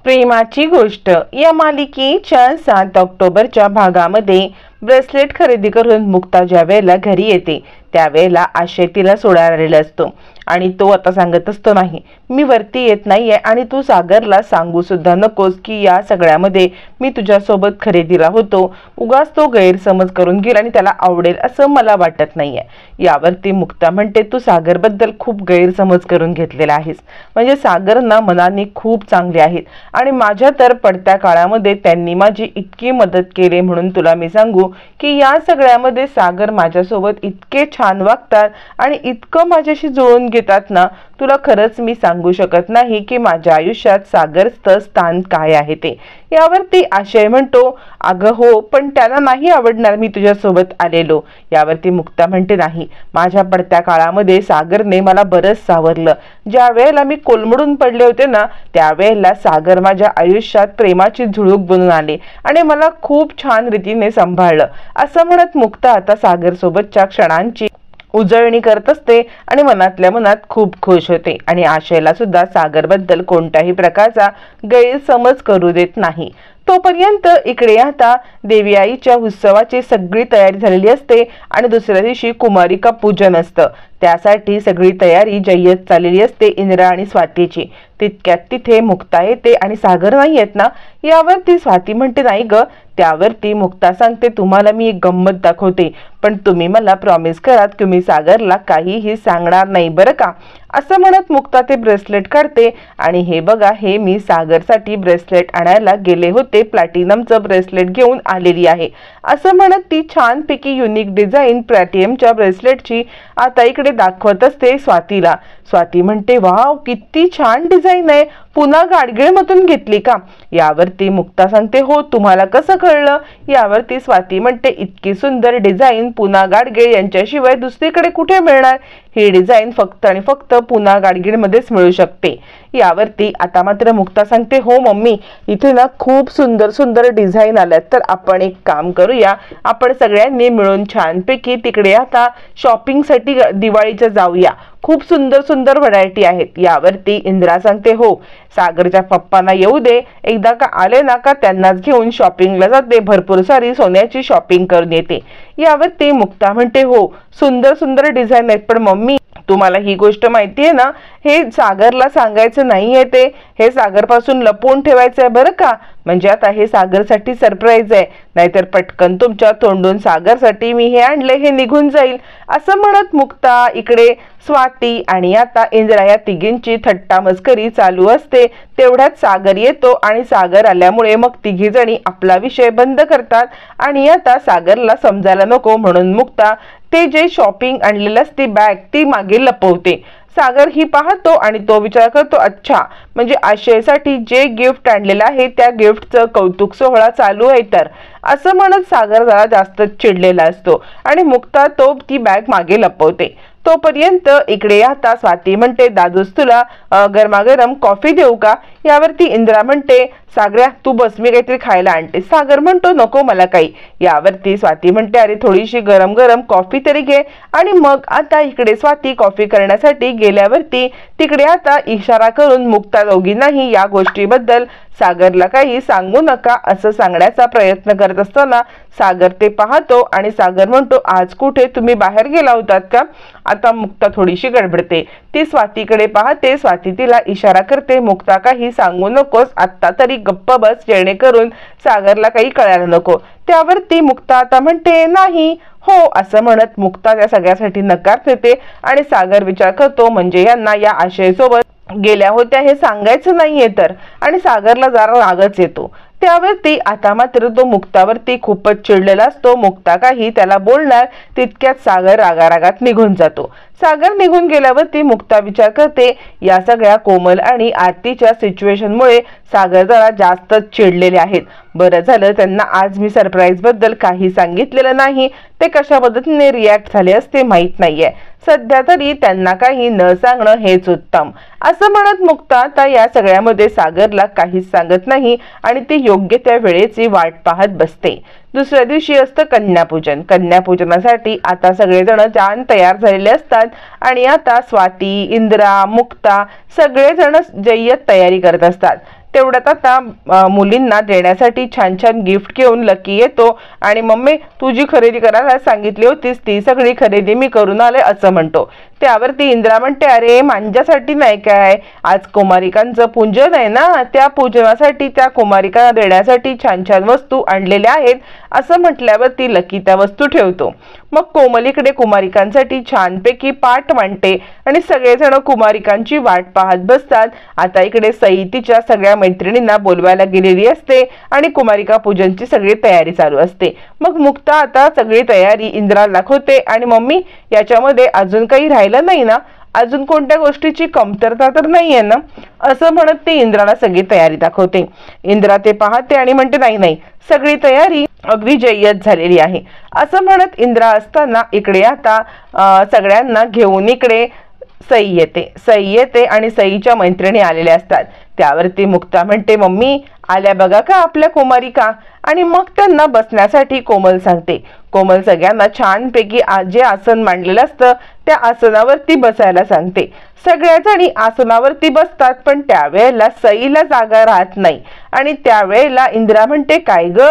प्रेमाची गोष्ट या मालिकेच्या 7 ऑक्टोबरच्या भागामध्ये ब्रेसलेट खरेदी करून मुक्ता ज्या वेळेला घरी येते त्यावेळेला आशय तिला सोडायला आलेला असतो आणि तो आता सांगत असतो, नाही मी वरती येत नाहीये आणि तू सागरला सांगू सुद्धा नकोस की या सगळ्यामध्ये मी तुझ्यासोबत खरेदीला होतो, उगाच तो गैरसमज करून घेईल आणि त्याला आवडेल असं मला वाटत नाहीये। यावरती मुक्ता म्हणते, तू सागरबद्दल खूप गैरसमज करून घेतलेला आहेस, म्हणजे सागर ना मनाने खूप चांगले आहेत आणि माझ्या तर पडत्या काळामध्ये त्यांनी माझी इतकी मदत केली, म्हणून तुला मी सांगू की या सगळ्यामध्ये सागर माझ्यासोबत इतके छान वागतात आणि इतकं माझ्याशी जुळून घेतात ना, तुला खरंच मी सांगू शकत नाही की माझ्या आयुष्यात सागरचं स्थान काय आहे ते। यावरती आशय म्हणतो, अगं हो, पण त्याला नाही आवडणार मी तुझ्यासोबत आलेलो। यावरती मुक्ता म्हणते, नाही, माझ्या पडत्या काळामध्ये सागरने मला बरंच सावरलं, ज्या वेळेला मी कोलमडून पडले होते ना त्यावेळेला सागर माझ्या आयुष्यात प्रेमाची झुळूक बनून आले आणि मला खूप छान रीतीने सांभाळलं। असं म्हणत मुक्ता आता सागर सोबतच्या क्षणांची उजळणी करत असते आणि मनातल्या मनात खूप खुश होते आणि आशयला सुद्धा सागरबद्दल कोणत्याही प्रकारचा गैरसमज करू देत नाही। तोपर्यंत इकडे आता देवी आईच्या उत्सवाची सगळी तयारी झालेली असते आणि दुसऱ्या दिवशी कुमारिका पूजन असतं, त्यासाठी सगळी तयारी जय्यत चाललेली असते इंद्रा आणि स्वातीची। तितक्यात तिथे मुक्ता येते आणि सागर नाही येत ना, यावरती स्वाती म्हणते, नाही ग। त्यावरती मुक्ता सांगते, तुम्हाला मी एक गंमत दाखवते, पण तुम्ही मला प्रॉमिस करा तुम्ही सागरला काहीही सांगणार नाही बरं का। असं म्हणत मुक्ता ते ब्रेसलेट काढते आणि हे बघा, हे मी सागरसाठी ब्रेसलेट आणायला गेले होते, प्लॅटिनमचं ब्रेसलेट घेऊन आलेली आहे। असं म्हणत ती छानपैकी युनिक डिझाईन प्लॅटिनमच्या ब्रेसलेटची आता इकडे दाखवत असते स्वातीला। स्वाती म्हणते, वाव, किती छान डिझाईन आहे, पुन्हा गाडगीळमधून घेतली का? यावरती मुक्ता सांगते, हो, तुम्हाला कसं कळलं? यावरती स्वाती म्हणते, इतकी सुंदर डिझाईन पुन्हा गाडगीळ यांच्याशिवाय दुसरीकडे कुठे मिळणार? ही डिझाईन फक्त आणि फक्त पुन्हा गाडगीळमध्येच मिळू शकते। यावरती आता मात्र मुक्ता सांगते, हो मम्मी, इथे ना खूप सुंदर सुंदर डिझाईन आल्यात, तर आपण एक काम करूया, आपण सगळ्यांनी मिळून छानपैकी तिकडे आता शॉपिंगसाठी दिवाळीच्या जाऊया, खूप सुंदर सुंदर व्हरायटी आहेत। यावरती इंद्रा सांगते, हो, सागरच्या पप्पांना येऊ दे, एकदा का आले ना का त्यांनाच घेऊन शॉपिंगला जाते, भरपूर सारी सोन्याची शॉपिंग करून येते। यावरती मुक्ता म्हणते, हो, सुंदर सुंदर डिझाईन आहेत, पण मम्मी तुम्हाला ही गोष्ट माहिती आहे ना, हे सागरला सांगायचं नाहीये, ते हे सागर पासून लपवून ठेवायचं आहे बरं का, म्हणजे आता हे सागरसाठी सरप्राईज आहे, नाहीतर पटकन तुमच्या तोंडून सागरसाठी मी हे आणले हे निघून जाईल। असं म्हणत मुक्ता इकडे स्वाती आणि आता इंद्रा या तिघींची थट्टा मस्करी चालू असते। तेवढ्यात सागर येतो आणि सागर आल्यामुळे मग तिघी जणी आपला विषय बंद करतात आणि आता सागरला समजायला नको म्हणून मुक्ता ते जे शॉपिंग आणलेलं असते बॅग ती मागे लपवते। सागर ही पाहतो आणि तो विचार करतो, अच्छा, म्हणजे आशयसाठी जे गिफ्ट आणलेलं आहे त्या गिफ्टचं कौतुक सोहळा चालू आहे तर। असं म्हणत सागर जरा जास्त चिडलेला असतो आणि मुक्ता तो ती बॅग मागे लपवते। तोपर्यंत इकडे आता स्वाती म्हणते, दादूस तुला गरमागरम कॉफी देऊ का? यावरती इंद्रा म्हणते, सागऱ्या तू बस, मी काहीतरी खायला आणते। सागर म्हणतो, नको मला काही। यावरती स्वाती म्हणते, अरे थोडीशी गरम गरम कॉफी तरी घे। आणि मग आता इकडे स्वाती कॉफी करण्यासाठी गेल्यावरती तिकडे आता इशारा करून मुक्ता दोघींनाही या गोष्टीबद्दल सागरला काही सांगू नका असं सांगण्याचा प्रयत्न करत असताना सागर ते पाहतो आणि सागर म्हणतो, आज कुठे तुम्ही बाहेर गेला होतात का? आता मुक्ता थोडीशी गडबडते, ती स्वातीकडे पाहते, स्वाती तिला इशारा करते, मुक्ता काही सांगू नकोस, आत्ता तरी गप्प बस, जेणेकरून सागरला काही कळायला नको। त्यावरती मुक्ता आता म्हणते, नाही, हो, असं म्हणत मुक्ता त्या सगळ्यासाठी नकार देते आणि सागर विचार करतो, म्हणजे यांना या आशयसोबत गेल्या होत्या हे सांगायचं नाहीये तर, आणि सागरला जरा रागच येतो। त्यावरती आता मात्र तो मुक्तावरती खूपच चिडलेला असतो, मुक्ता काही त्याला बोलणार तितक्यात सागर रागारागात निघून जातो। सागर निघून गेल्यावरती मुक्ता विचार करते, या सगळ्या कोमल आणि आरतीच्या सिच्युएशनमुळे सागर जरा जास्तच चिडलेले आहेत, बरं झालं त्यांना आज मी सरप्राईज बद्दल काही सांगितलेलं नाही, ते कशा पद्धतीने रिॲक्ट झाले असते माहित नाहीये, सध्या तरी त्यांना काही न सांगणं हेच उत्तम। असं म्हणत मुक्ता आता या सगळ्यामध्ये सागरला काहीच सांगत नाही आणि ती योग्य त्या वेळेची वाट पाहत बसते। दुसऱ्या दिवशी असतं कन्यापूजन। कन्यापूजनासाठी आता सगळेजण छान तयार झालेले असतात आणि आता स्वाती, इंद्रा, मुक्ता सगळेजण जय्यत तयारी करत असतात। तेवढ्यात आता मुलींना देण्यासाठी छान छान गिफ्ट घेऊन लकी येतो आणि मम्मी तुझी खरेदी करायला सांगितली होतीस ती सगळी खरेदी मी करून आले असं म्हणतो। त्यावरती इंद्रा म्हणते अरे माझ्यासाठी नाही काय, आज कुमारिकांचं पूजन आहे ना, त्या पूजनासाठी त्या कुमारिकांना देण्यासाठी छान छान वस्तू आणलेल्या आहेत असं म्हटल्यावरती लकी त्या वस्तू ठेवतो। मग कोमल इकडे कुमारिकांसाठी छानपैकी पाट मांडते आणि सगळेजण कुमारिकांची वाट पाहत बसतात। आता इकडे सई तिच्या सगळ्या मैत्रिणींना बोलवायला गेलेली असते आणि कुमारिका पूजनची सगळी तयारी चालू असते। मग मुक्ता आता सगळी तयारी इंद्राला दाखवते आणि मम्मी याच्यामध्ये अजून काही राहिलं नाही ना, अजून कोणत्या गोष्टीची कमतरता तर नाहीये ना असं म्हणत ते इंद्राला सगळी तयारी दाखवते। इंद्रा ते पाहते आणि म्हणते नाही नाही सगळी तयारी अगदी जय्यत झालेली आहे असं म्हणत इंद्रा असताना इकडे आता सगळ्यांना घेऊन इकडे सई येते आणि सईच्या मैत्रिणी आलेल्या असतात। त्यावरती मुक्ता म्हणते मम्मी आल्या बघा का आपल्या कुमारिका, आणि मग त्यांना बसण्यासाठी कोमल सांगते। कोमल सगळ्यांना छानपैकी जे आसन मांडलेलं असतं त्या आसनावरती बसायला सांगते। सगळ्या जणी आसनावरती बसतात पण त्यावेळेला सईला जागा राहत नाही आणि त्यावेळेला इंद्रा म्हणते काय ग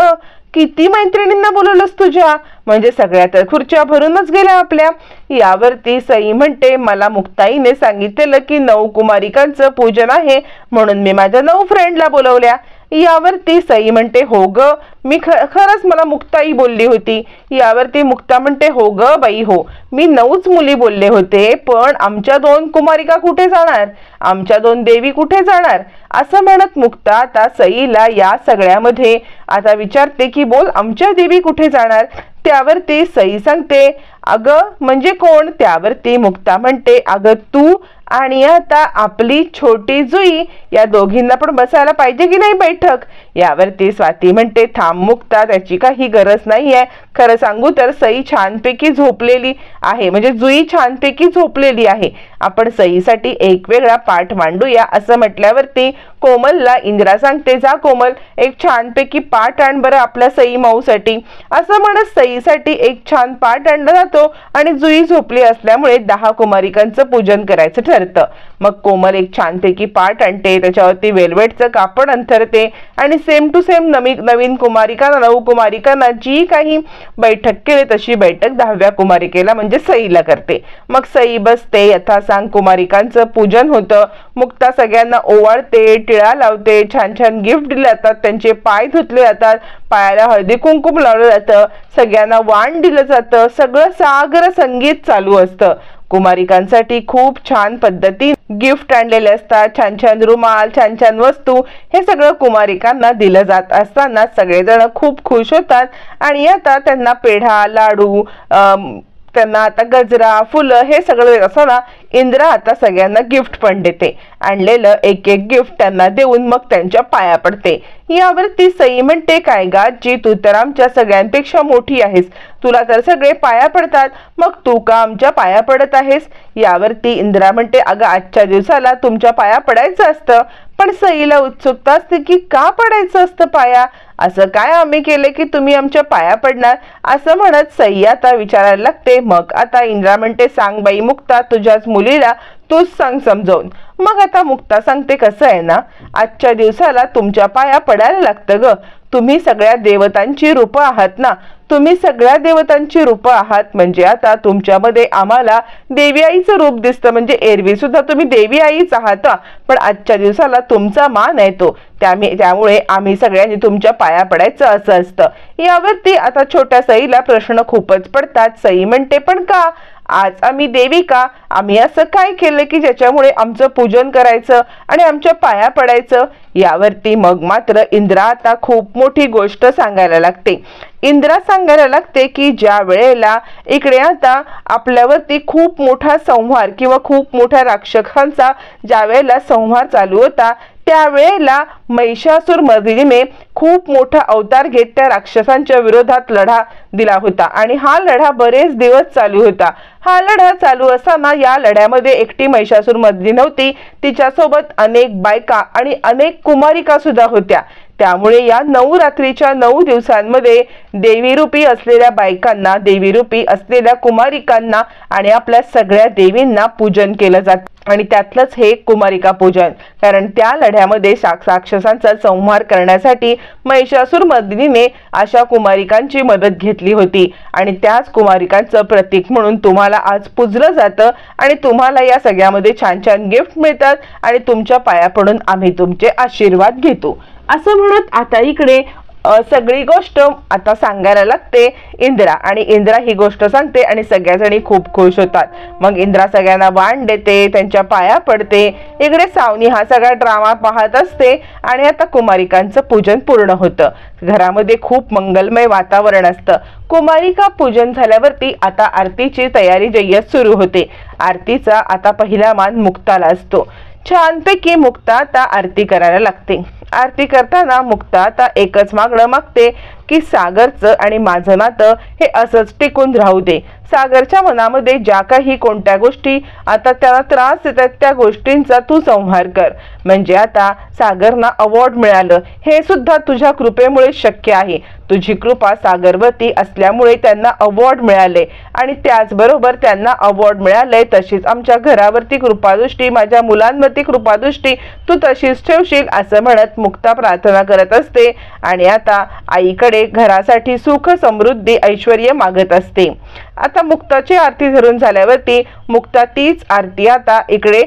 किती मैत्रिणींना बोलवलंस तुझ्या, म्हणजे सगळ्या तर खुर्च्या भरूनच गेल्या आपल्या। यावरती सई म्हणते मला मुक्ताईने सांगितलेलं की 9 कुमारिकांचं पूजन आहे म्हणून मी माझ्या 9 फ्रेंडला बोलवल्या। यावरती सई म्हणते हो ग मी खरंच मला मुक्ताई बोलली होती। यावरती मुक्ता म्हणते हो ग बाई हो मी 9च मुली बोलले होते पण आमच्या 2 कुमारिका कुठे जाणार, आमच्या 2 देवी कुठे जाणार असं म्हणत मुक्ता आता सईला या सगळ्यामध्ये आता विचारते की बोल आमच्या देवी कुठे जाणार। त्यावरती सई सांगते अगं म्हणजे कोण। त्यावरती मुक्ता म्हणते अगं तू आणि आता आपली छोटी जुई या दोघींना पण बसायला पाहिजे की नाही बैठक। यावरती स्वाती म्हणते थांब मुक्ता त्याची काही गरज नाहीये, खरं सांगू तर सई छानपैकी झोपलेली आहे, म्हणजे जुई छानपैकी झोपलेली आहे, आपण सईसाठी एक वेगळा पाठ मांडूया असं म्हटल्यावरती कोमलला इंद्रा सांगते जा कोमल एक छानपैकी पाठ आण बरं आपल्या सई माऊसाठी। असं म्हणत सईसाठी एक छान पाठ आणला जातो आणि जुई झोपली असल्यामुळे 10 कुमारिकांचं पूजन करायचं ठरतं। मग कोमल एक छानपैकी पाठ आणते, त्याच्यावरती वेलवेटचं कापड अंथरते आणि सेम टू सेम नवीन कुमारिकांना 9 कुमारिकांना जी काही बैठक केली तशी बैठक 10व्या कुमारिकेला म्हणजे सईला करते। मग सई बसते, यथासांग कुमारिकांचं पूजन होतं। मुक्ता सगळ्यांना ओवाळते, टिळा लावते, छान छान गिफ्ट दिले जातात, त्यांचे पाय धुतले जातात, पायाला हळदी कुंकुम लावलं जातं, सगळ्यांना वाण दिलं जातं, सगळं सागर संगीत चालू असतं। कुमारिकांसाठी खूप छान पद्धतीने गिफ्ट आणलेले असतात, छान छान रुमाल, छान छान वस्तू, हे सगळं कुमारिकांना दिलं जात असताना सगळेजण खूप खुश होतात आणि आता त्यांना पेढा लाडू त्यांना आता गजरा फुलं हे सगळं देत असताना इंद्रा आता सगळ्यांना गिफ्ट पण देते। आणलेलं एक एक गिफ्ट त्यांना देऊन मग त्यांच्या पाया पडते। यावरती सई म्हणते काय गा जी तू तर आमच्या सगळ्यांपेक्षा मोठी आहेस, तुला तर सगळे पाया पडतात, मग तू का आमच्या पाया पडत आहेस। यावरती इंद्रा म्हणते अगं आजच्या दिवसाला तुमच्या पाया पडायचं असतं, पण सईला उत्सुकता असते की का पडायचं असतं पाया, असं काय आम्ही केले की तुम्ही आमच्या पाया पडणार असं म्हणत सई आता विचारायला लागते। मग आता इंद्रा म्हणते सांग बाई मुक्ता तुझ्याच मुलीला तूच सांग समजावून। मग आता मुक्ता सांगते कसं आहे ना आजच्या दिवसाला तुमच्या पाया पडायला लागतं ग, तुम्ही सगळ्या देवतांची रूप आहात ना, तुम्ही सगळ्या देवतांची रूप आहात म्हणजे आता तुमच्यामध्ये आम्हाला देवी आईचं रूप दिसतं, म्हणजे एरवी सुद्धा तुम्ही देवी आईच आहात, पण आजच्या दिवसाला तुमचा मान आहे तो, त्यामुळे आम्ही सगळ्यांनी तुमच्या पाया पडायचं असं असतं। यावरती आता छोट्या सईला प्रश्न खूपच पडतात। सई म्हणते पण का आज आम्ही देवी का, आम्ही असं काय केलं की ज्याच्यामुळे आमचं पूजन करायचं आणि आमच्या पाया पडायचं। यावरती मग मात्र इंद्रा आता खूप मोठी गोष्ट सांगायला लागते। इंद्रा सांगायला लागते की ज्या वेळेला इकडे आता आपल्यावरती खूप मोठा संहार किंवा खूप मोठ्या राक्षसांचा ज्या वेळेला संहार चालू होता त्यावेळेला महिषासुर मर्दिनीने खूप मोठा अवतार घेत त्या राक्षसांच्या विरोधात लढा दिला होता आणि हा लढा बरेच दिवस चालू होता। हा लढा चालू असताना या लढ्यामध्ये एकटी महिषासुर मधली नव्हती, तिच्यासोबत अनेक बायका आणि अनेक कुमारिका सुद्धा होत्या। त्यामुळे या 9 रात्रीच्या 9 दिवसांमध्ये देवीरूपी असलेल्या बायकांना, देवीरूपी असलेल्या कुमारिकांना आणि आपल्या सगळ्या देवींना पूजन केलं जातं आणि त्यातलंच हे कुमारिका पूजन। कारण त्या लढ्यामध्ये राक्षसांचा संहार करण्यासाठी महिषासुर मर्दिनीने अशा कुमारिकांची मदत घेतली होती आणि त्याच कुमारिकांचं प्रतीक म्हणून तुम्हाला आज पूजलं जातं आणि तुम्हाला या सगळ्यामध्ये छान छान गिफ्ट मिळतात आणि तुमच्या पाया पडून आम्ही तुमचे आशीर्वाद घेतो असं म्हणत आता इकडे सगळी गोष्ट आता सांगायला लागते इंद्रा आणि इंद्रा ही गोष्ट सांगते आणि सगळ्याजणी खूप खुश होतात। मग इंद्रा सगळ्यांना वाण देते, त्यांच्या पाया पडते। इकडे सावनी हा सगळा ड्रामा पाहत असते आणि आता कुमारिकांचं पूजन पूर्ण होतं। घरामध्ये खूप मंगलमय वातावरण असतं। कुमारिका पूजन झाल्यावरती आता आरतीची तयारी जय्यत सुरू होते। आरतीचा आता पहिला मान मुक्ताला असतो। छानपैकी मुक्ता आता आरती करायला लागते। आरती करताना मुक्ता आता एकच मागणं मागते की सागरचं आणि माझं नातं हे असंच टिकून राहू दे। सागरच्या मनामध्ये ज्या काही कोणत्या गोष्टी आता त्याला त्रास देतात त्या गोष्टींचा तू संहार कर। म्हणजे आता सागरना अवॉर्ड मिळालं हे सुद्धा तुझ्या कृपेमुळे शक्य आहे। तुझी कृपा सागरवरती असल्यामुळे त्यांना अवॉर्ड मिळाले आणि त्याचबरोबर त्यांना अवॉर्ड मिळाले तशीच आमच्या घरावरती कृपादृष्टी, माझ्या मुलांवरती कृपादृष्टी तू तशीच ठेवशील असं म्हणत मुक्ता प्रार्थना करत असते आणि आता आईकडे घरासाठी सुख, समृद्धी, ऐश्वर्य मागत असते। आता मुक्ताची आरती धरून झाल्यावरती मुक्ता तीच आरती आता इकडे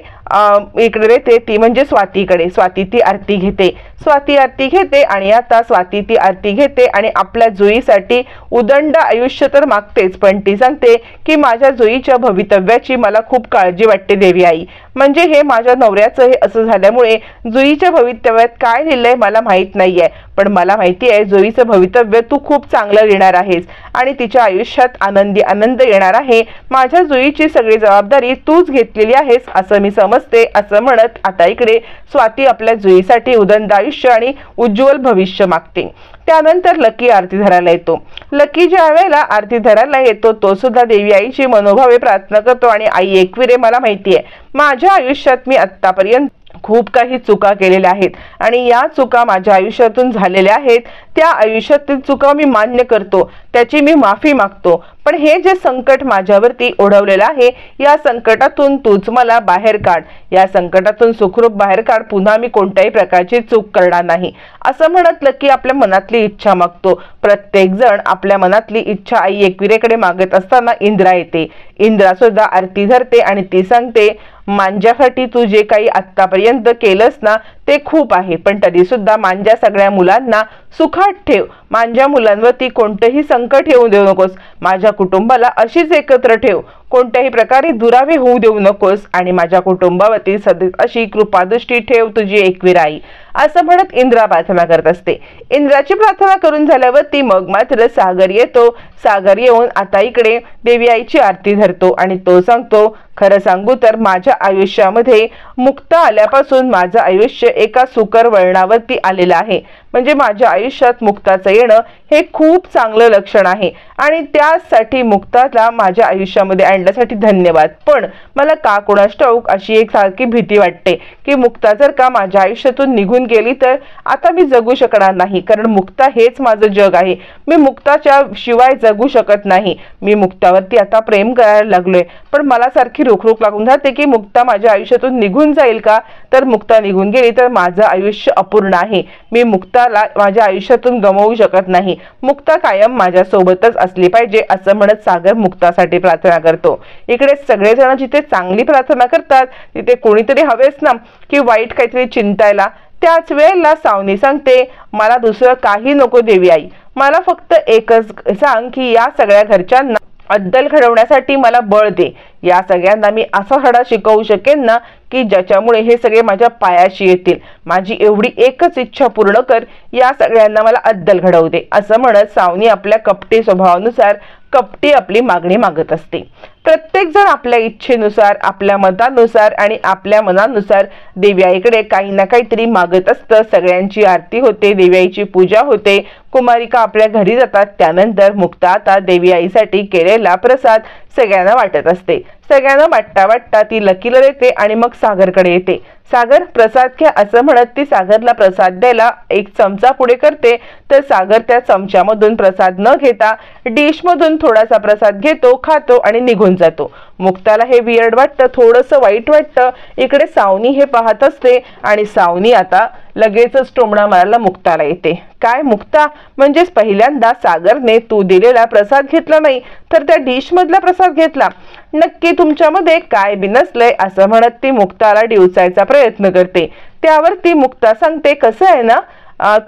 येते, ती म्हणजे स्वातीकडे। स्वाती ती आरती घेते, स्वाती आरती घेते आणि आता स्वाती ती आरती घेते आणि आपल्या जुईसाठी उदंड आयुष्य तर मागतेच, पण ती सांगते की माझ्या जुईच्या भवितव्याची मला खूप काळजी वाटते देवी आई। म्हणजे हे माझ्या नवऱ्याचं हे असं झाल्यामुळे जुईच्या भवितव्यात काय लिहिलंय मला माहित नाहीये, पण मला माहिती आहे जुईचं भवितव्य तू खूप चांगलं लिहिणार आहेस आणि तिच्या आयुष्यात आनंदी आनंद येणार आहे। माझ्या जुईची सगळी जबाबदारी तूच घेतलेली आहेस असं मी समजते असं म्हणत आता इकडे स्वाती आपल्या जुईसाठी उदंड आयुष्य आणि उज्ज्वल भविष्य मागते। त्यानंतर लकी आरती धरायला येतो। लकी ज्या वेळेला आरती धरायला येतो तो सुद्धा देवी आईची मनोभावे प्रार्थना करतो आणि आई एकविरे मला माहिती आहे माझ्या आयुष्यात मी आतापर्यंत खूप काही चुका केलेल्या आहेत आणि या चुका माझ्या आयुष्यातून झालेल्या आहेत, त्या आयुष्यातील चुका मी मान्य करतो, त्याची मी माफी मागतो। पण हे जे संकट माझ्यावरती ओढवलेलं आहे या संकटातून तूच मला बाहेर काढ, या संकटातून सुखरूप बाहेर काढ, पुन्हा मी कोणत्याही प्रकारची चूक करणार नाही असं म्हणत लकी आपल्या मनातली इच्छा मागतो। प्रत्येक जण आपल्या मनातली इच्छा आई एकविरेकडे मागत असताना इंद्रा येते। इंद्रा सुद्धा आरती धरते आणि ती सांगते मांज्यासाठी तू जे काही आतापर्यंत केलंस ना ते खूप आहे, पण तरी सुद्धा मांज्या सगळ्या मुलांना सुखात ठेव, माझ्या मुलांवरती कोणतेही संकट येऊ देऊ नकोस, माझ्या कुटुंबाला अशीच एकत्र ठेव, कोणत्याही प्रकारे दुरावे होऊ देऊ नकोस आणि माझ्या कुटुंबावरती सतत अशी कृपादृष्टी ठेव तुझी एकवीर आई असं म्हणत इंद्रा प्रार्थना करत असते। इंद्राची प्रार्थना करून झाल्यावरती मग मात्र सागर येतो। सागर येऊन आता इकडे देवी आईची आरती धरतो आणि तो सांगतो खरं सांगू तर माझ्या आयुष्यामध्ये मुक्ता आल्यापासून माझं आयुष्य एका सुकर वळणावरती आलेलं आहे। म्हणजे माझ्या आयुष्यात मुक्ताचं येणं हे खूप चांगलं लक्षण आहे आणि त्यासाठी मुक्ताला माझ्या आयुष्यामध्ये आणण्यासाठी धन्यवाद। पण मला का कोणास ठाऊक अशी एक सारखी भीती वाटते की मुक्ता जर का माझ्या आयुष्यातून निघून गेली तर आता मी जगू शकणार नाही, कारण मुक्ता हेच माझं जग आहे, मी मुक्ताच्या शिवाय जगू शकत नाही। मी मुक्तावरती आता प्रेम करायला लागलोय, पण मला सारखी रोखरोख लागून राहते की मुक्ता माझ्या आयुष्यातून निघून जाईल का, तर मुक्ता निघून गेली तर माझं आयुष्य अपूर्ण आहे, मी मुक्ताला माझ्या आयुष्यातून गमावू शकत नाही, मुक्ता कायम माझ्या सोबतच असली पाहिजे असं म्हणत सागर मुक्तासाठी प्रार्थना करतो। इकडे सगळेजण जिथे चांगली प्रार्थना करतात तिथे कोणीतरी हवेच ना की वाईट काहीतरी चिंतायला। त्याच वेळेला सावनी सांगते मला दुसरं काही नको देवी आई, मला फक्त एकच सांग की या सगळ्या घरच्यांना अद्दल घडवण्यासाठी मला बळ दे, या सगळ्यांना मी असा धडा शिकवू शकेन ना की ज्याच्यामुळे हे सगळे माझ्या पायाशी येतील, माझी एवढी एकच इच्छा पूर्ण कर, या सगळ्यांना मला अद्दल घडवू दे असं म्हणत सावनी आपल्या कपटी स्वभावानुसार कपटी आपली मागणी मागत असते। प्रत्येक जण आपल्या इच्छेनुसार, आपल्या मतानुसार आणि आपल्या मनानुसार देवी आईकडे काही ना काहीतरी मागत असतं. सगळ्यांची आरती होते, देवी आईची पूजा होते, कुमारिका आपल्या घरी जातात. त्यानंतर मुक्ता आता देवी आईसाठी केलेला प्रसाद सगळ्यांना वाटत असते. सगळ्यांना वाटता वाटता ती लकीला देते आणि मग सागरकडे येते. सागर प्रसाद घ्या असं म्हणत ती सागरला प्रसाद द्यायला एक चमचा पुढे करते, तर सागर त्या चमच्यामधून प्रसाद न घेता डिश मधून थोडासा प्रसाद घेतो, खातो आणि निघून जातो. मुक्ताला हे वियर्ड वाटतं, थोडंसं वाईट वाटतं. इकडे सावनी हे पाहत असते आणि सावनी आता लगेचच टोमणा मारायला मुक्ताला येते. काय मुक्ता, म्हणजेच पहिल्यांदा सागरने तू दिलेला प्रसाद घेतला नाही तर त्या डिश मधला प्रसाद घेतला. नक्की तुमच्यामध्ये काय बिनसलंय असं म्हणत ती मुक्ताला डिवचायचा प्रयत्न करते. त्यावर ती मुक्ता सांगते, कसं आहे ना,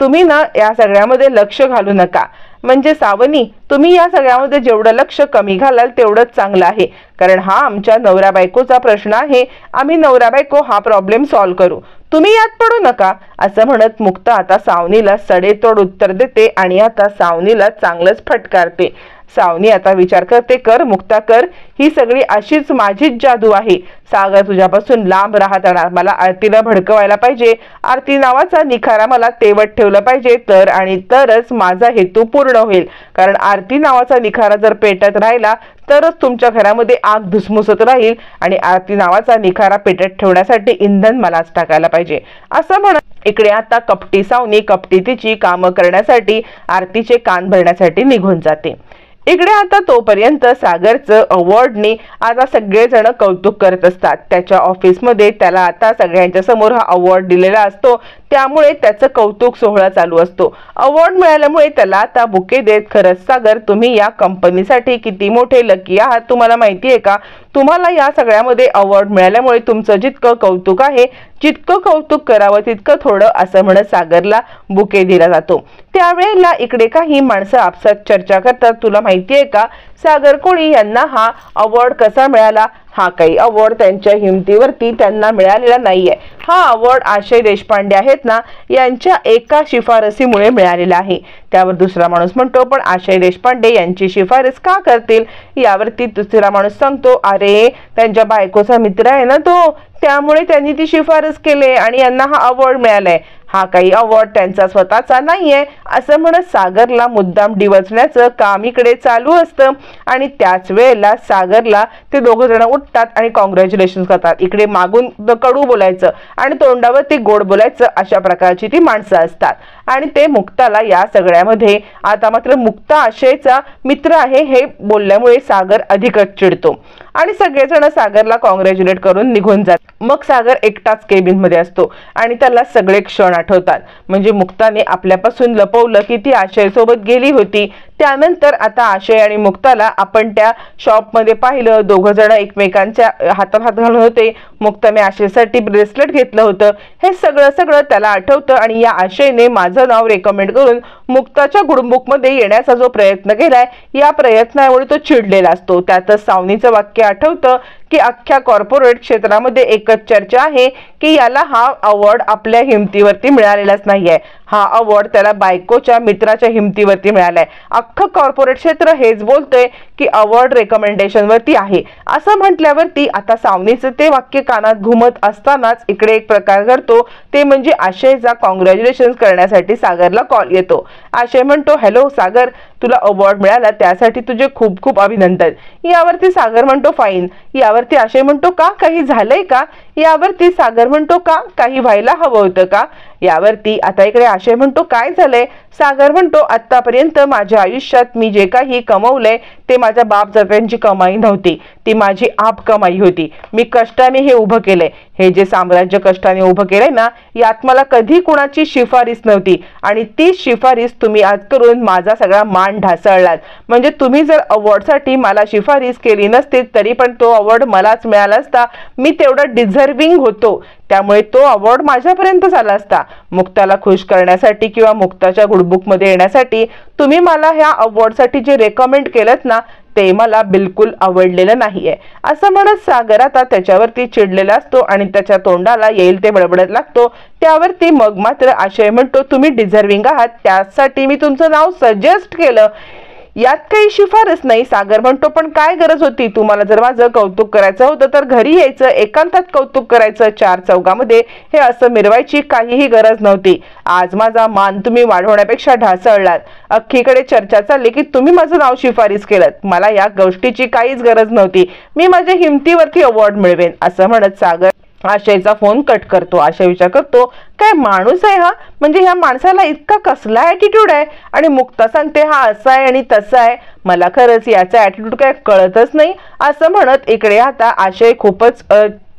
तुम्ही ना या सगळ्यामध्ये लक्ष घालू नका. म्हणजे सावनी, तुम्ही या सगळ्यामध्ये जेवढं लक्ष कमी घालाल तेवढंच चांगलं आहे, कारण हा आमच्या नवरा बायकोचा प्रश्न आहे. आम्ही नवरा बायको हा प्रॉब्लेम सॉल्व्ह करू, तुम्ही यात पडू नका असं म्हणत मुक्ता आता सावनीला सडेतोड उत्तर देते आणि आता सावनीला चांगलंच फटकारते. सावनी आता विचार करते, कर मुक्ता कर, ही सगळी अशीच माझीच जादू आहे. सागर तुझ्यापासून लांब राहणार, मला आरतीला भडकवायला पाहिजे, आरती नावाचा निखारा मला तेवत ठेवला पाहिजे, तर आणि तरच माझा हेतू पूर्ण होईल. कारण आरती नावाचा निखारा जर पेटत राहिला तरच तुमच्या घरामध्ये आग धुसमुसत राहील आणि आरती नावाचा निखारा पेटत ठेवण्यासाठी इंधन मलाच टाकायला पाहिजे असं म्हणत इकडे आता कपटी सावनी कपटी तिची कामं करण्यासाठी आरतीचे कान भरण्यासाठी निघून जाते. इकडे आता तोपर्यंत सागरचं अवॉर्डनी आता सगळेजण कौतुक करत असतात. त्याच्या ऑफिसमध्ये त्याला आता सगळ्यांच्या समोर हा अवॉर्ड दिलेला असतो, त्यामुळे त्याचं कौतुक सोहळा चालू असतो. अवॉर्ड मिळाल्यामुळे त्याला आता बुके देत, खरंच सागर तुम्ही या कंपनीसाठी किती मोठे लकी आहात तुम्हाला माहिती आहे का. तुम्हाला या सगळ्यामध्ये अवॉर्ड मिळाल्यामुळे तुमचं जितकं कौतुक आहे, जितकं कौतुक करावं तितकं थोडं असं म्हणत सागरला बुके दिला जातो. त्यावेळेला इकडे काही माणसं आपसात चर्चा करतात. तुला माहितीये का सागर कोळी यांना हा अवॉर्ड कसा मिळाला. हा काही अवॉर्ड त्यांच्या हिमतीवरती त्यांना मिळालेला नाहीये. हा अवॉर्ड आशय देशपांडे आहेत ना, यांच्या एका शिफारसीमुळे मिळालेला आहे. त्यावर दुसरा माणूस म्हणतो, पण आशय देशपांडे यांची शिफारस का करतील. यावरती दुसरा माणूस सांगतो, अरे त्यांच्या बायकोचा मित्र आहे ना तो, त्यामुळे त्यांनी ती शिफारस केली आणि यांना हा अवॉर्ड मिळालाय. हा काही अवॉर्ड त्यांचा स्वतःचा नाहीये असं म्हणत सागरला मुद्दाम डिवचण्याचं काम इकडे चालू असतं. आणि त्याच वेळेला सागरला ते दोघं जण उठतात आणि कॉंग्रॅच्युलेशन करतात. इकडे मागून कडू बोलायचं आणि तोंडावरती गोड बोलायचं अशा प्रकारची ती माणसं असतात. आणि ते मुक्ताला या सगळ्यामध्ये आता मात्र मुक्ता आशयचा मित्र आहे हे बोलल्यामुळे सागर अधिकच चिडतो आणि सगळेजण सागरला कॉंग्रॅच्युलेट करून निघून जातात. मग सागर एकटाच केबिन मध्ये असतो आणि त्याला सगळे क्षण आठवतात. म्हणजे मुक्ताने आपल्यापासून लपवलं की ती आशय सोबत गेली होती. त्यानंतर आता आशय आणि मुक्ताला आपण त्या शॉप मध्ये पाहिलं, दोघं जण एकमेकांच्या हातात हात घालून होते. मुक्ताने आशयसाठी ब्रेसलेट घेतलं होतं. हे सगळं त्याला आठवतं आणि या आशयने माझं नाव रेकमेंड करून मुक्ताच्या गुडबुक मध्ये येण्याचा जो प्रयत्न केलाय, या प्रयत्नामुळे तो चिडलेला असतो. त्यातच सावनीचं वाक्य आठवतं की अख्ख्या कॉर्पोरेट क्षेत्रामध्ये एकच चर्चा आहे की याला हा अवॉर्ड आपल्या हिमतीवरती मिळालेलाच नाहीये. हा अवॉर्ड त्याला बायकोच्या मित्राच्या हिमतीवरती मिळालाय. अख्खं कॉर्पोरेट क्षेत्र हेच बोलतोय की अवॉर्ड रेकमेंडेशन वरती आहे असं म्हटल्यावरती आता सावनीचं ते वाक्य कानात घुमत असतानाच इकडे एक प्रकार घडतो. ते म्हणजे आशयचा कॉंग्रॅच्युलेशन करण्यासाठी सागरला कॉल येतो. आशय म्हणतो, हॅलो सागर, तुला अवॉर्ड मिळाला त्यासाठी तुझे खूप खूप अभिनंदन. यावरती सागर म्हणतो फाईन. यावरती आशय म्हणतो, का काही झालंय का. यावरती सागर म्हणतो, का काही व्हायला हवं होतं का. यावरती आता इकडे आशय म्हणतो, काय झालंय. सागर म्हणतो, आतापर्यंत माझ्या आयुष्यात मी जे काही कमवलंय ते माझ्या बाप दादांची कमाई नव्हती, ती माझी आप कमाई होती. मी कष्टाने हे उभं केलंय. हे जे साम्राज्य कष्टाने उभं केलंय ना, यात मला कधी कुणाची शिफारस नव्हती आणि ती शिफारस तुम्ही आज करून माझा सगळा मान ढासळलात. म्हणजे तुम्ही जर अवॉर्डसाठी मला शिफारस केली नसती तरी पण तो अवॉर्ड मलाच मिळाला असता. मी तेवढा डिझर्विंग होतो, त्यामुळे तो अवॉर्ड माझ्यापर्यंत झाला असता. मुक्ताला खुश करण्यासाठी किंवा मुक्ताच्या गुडबुक मध्ये येण्यासाठी तुम्ही मला ह्या अवॉर्डसाठी जे रेकमेंड केलं ना, ते मला बिलकुल आवडलेलं नाहीये असं म्हणत सागर आता त्याच्यावरती चिडलेला असतो आणि त्याच्या तोंडाला येईल ते बडबडत लागतो. त्यावरती मग मात्र आशय म्हणतो, तुम्ही डिझर्विंग आहात, त्यासाठी मी तुमचं नाव सजेस्ट केलं. यात काही शिफारस नाही. सागर म्हणतो, पण काय गरज होती? तुम्हाला जर माझं कौतुक करायचं होतं तर घरी यायचं, एकांतात कौतुक करायचं, चार चौघामध्ये हे असं मिरवायची काहीही गरज नव्हती. आज माझा मान तुम्ही वाढवण्यापेक्षा ढासळलात. अख्खीकडे चर्चा चालली की तुम्ही माझं नाव शिफारस केलं. मला या गोष्टीची काहीच गरज नव्हती. मी माझ्या हिमतीवरती अवॉर्ड मिळवेन. असं म्हणत सागर आशयचा फोन कट करतो. आशय विचार करतो, काय माणूस आहे हा? म्हणजे ह्या माणसाला इतका कसला ॲटिट्यूड आहे? आणि मुक्ता सांगते, हा असा आहे आणि तसा आहे. मला खरंच याचा ॲटिट्यूड काय कळतच नाही. असं म्हणत इकडे आता आशय खूपच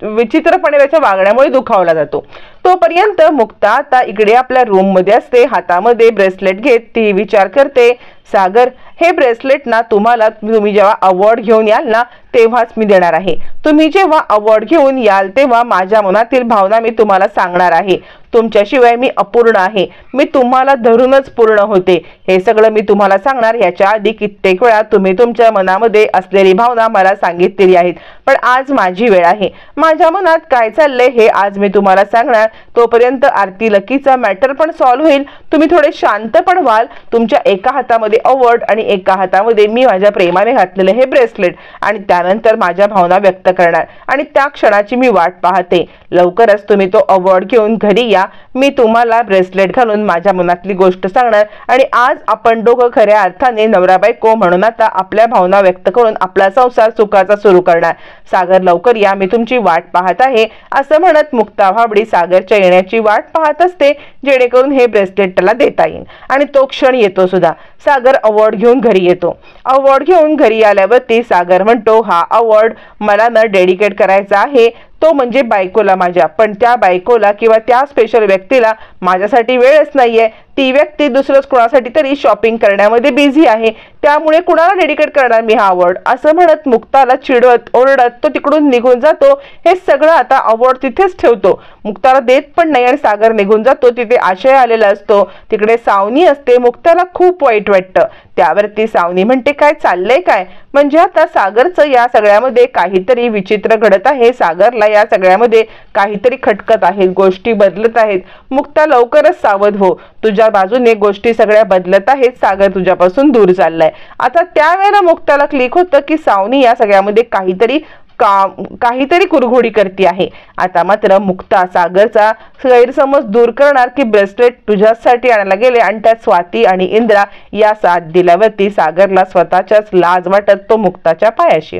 विचित्रपणे त्याच्या वागण्यामुळे दुखावला जातो. तोपर्यंत मुक्ता आता इकडे आपल्या रूम मध्ये असते. हातामध्ये ब्रेसलेट घेत ती विचार करते, सागर हे ब्रेसलेट ना तुम्ही जेव्हा अवॉर्ड घेऊन याल ना तेव्हाच मी देणार आहे. तुम्ही जेव्हा अवॉर्ड घेऊन याल तेव्हा माझ्या मनातील भावना मी तुम्हाला सांगणार आहे. तुमच्याशिवाय मी अपूर्ण आहे. मी तुम्हाला धरूनच पूर्ण होते. हे सगळं मी तुम्हाला सांगणार. याच्या आधी कित्येक वेळा तुम्ही तुमच्या मनामध्ये असलेली भावना मला सांगितलेली आहेत, पण आज माझी वेळ आहे. माझ्या मनात काय चाललंय हे आज मी तुम्हाला सांगणार. तोपर्यंत आरती लकीचा मॅटर पण सॉल्व्ह होईल. तुम्ही थोडे शांत पण व्हाल. तुमच्या एका हातामध्ये अवॉर्ड आणि एका हातामध्ये मी माझ्या प्रेमाने घातलेले हे ब्रेसलेट, आणि त्यानंतर माझ्या भावना व्यक्त करणार. आणि त्या क्षणाची मी वाट पाहते. लवकरच तुम्ही तो अवॉर्ड घेऊन घरी या. मी तुम्हाला ब्रेसलेट घालून माझ्या मनातली गोष्ट सांगणार. आणि आज आपण दोघं खऱ्या अर्थाने नवरा बायको म्हणून आता आपल्या भावना व्यक्त करून आपला संसार सुखाचा सुरू करणार. सागर लवकर या, मी तुमची वाट पाहत आहे. असं म्हणत मुक्ता भाबडी सागरच्या येण्याची वाट पाहत असते, जेणेकरून हे ब्रेसलेट त्याला देता येईल. आणि तो क्षण येतो सुद्धा. सागर अवॉर्ड घेऊन घरी येतो. अवॉर्ड घेऊन घरी आल्यावरती सागर म्हणतो, हा अवॉर्ड मला न डेडिकेट करायचा आहे. तो म्हणजे बायकोला माझ्या, पण त्या बायकोला किंवा त्या स्पेशल व्यक्तीला माझ्यासाठी वेळच नाहीये. ती व्यक्ती दुसरंच कोणासाठी तरी शॉपिंग करण्यामध्ये बिझी आहे. त्यामुळे कुणाला डेडिकेट करणार मी हा अवॉर्ड? असं म्हणत मुक्ताला चिडवत ओरडत तो तिकडून निघून जातो. हे सगळं आता अवॉर्ड तिथेच ठेवतो. मुक्ताला देत पण नाही आणि सागर निघून जातो. तिथे आशय आलेला असतो. तिकडे सावनी असते. मुक्ताला खूप वाईट वाटतं. त्यावरती सावनी म्हणते, काय चाललंय काय? म्हणजे आता सागरचं या सगळ्यामध्ये काहीतरी विचित्र घडत आहे. सागरला या सगळ्यामध्ये काहीतरी खटकत आहे. गोष्टी बदलत आहेत. मुक्ता लवकरच सावध हो. तुझ्या बाजूने गोष्टी सगळ्या बदलत आहेत. सागर तुझ्यापासून दूर चाललाय. आता त्यावेळेला मुक्ताला क्लिक होतं की सावनी या सगळ्यामध्ये काहीतरी कुरघोडी करते आहे. आता मात्र मुक्ता सागरचा गैरसमज दूर करणार की ब्रेसलेट तुझ्यासाठी आणायला गेले आणि त्यात स्वाती आणि इंद्रा या साथ दिल्यावरती सागरला स्वतःच्याच लाज वाटत तो मुक्ताच्या पायाशी